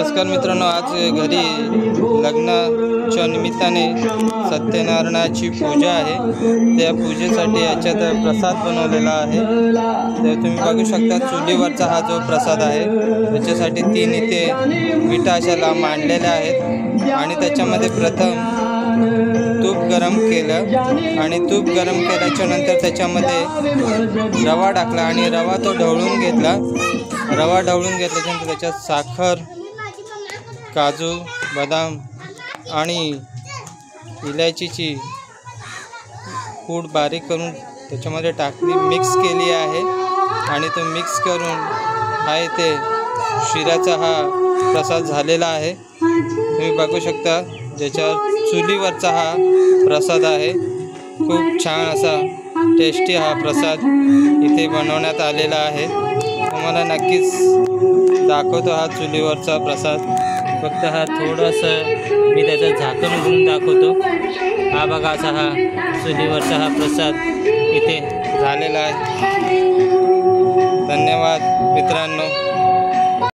नमस्कार मित्रांनो, आज घरी लग्नाच्या निमित्ताने सत्यनारायणाची पूजा आहे। त्या पूजेसाठी याच्यात प्रसाद बनवलेला आहे। तर तुम्ही बघू शकता चुलीवरचा हा जो प्रसाद आहे त्याच्यासाठी 3 इथे विटा अशा मांडलेल्या आहेत आणि त्याच्यामध्ये प्रथम तूप गरम केलं आणि तूप गरम केल्याच्या नंतर त्याच्यामध्ये रवा टाकला आणि रवा तो ढवळून घेतला। रवा ढवळून घेतल्यानंतर त्याच्यात साखर, काजू, बदाम आणि इलायचीची पूड बारीक करून त्याच्यामध्ये टाकली, मिक्स केली आहे आणि तो मिक्स करून हा इथे शिऱ्याचा हा प्रसाद झालेला आहे। तुम्ही बघू शकता ज्याच्यावर चुलीवरचा हा प्रसाद आहे। खूप छान असा टेस्टी हा प्रसाद इथे बनवण्यात आलेला आहे। तुम्हाला नक्कीच दाखवतो हा चुलीवरचा प्रसाद। फक्त हा थोडंसं मी त्याचं झाकण उघडून दाखवतो। हा बघा असा हा चुलीवरचा हा प्रसाद इथे झालेला आहे। धन्यवाद मित्रांनो।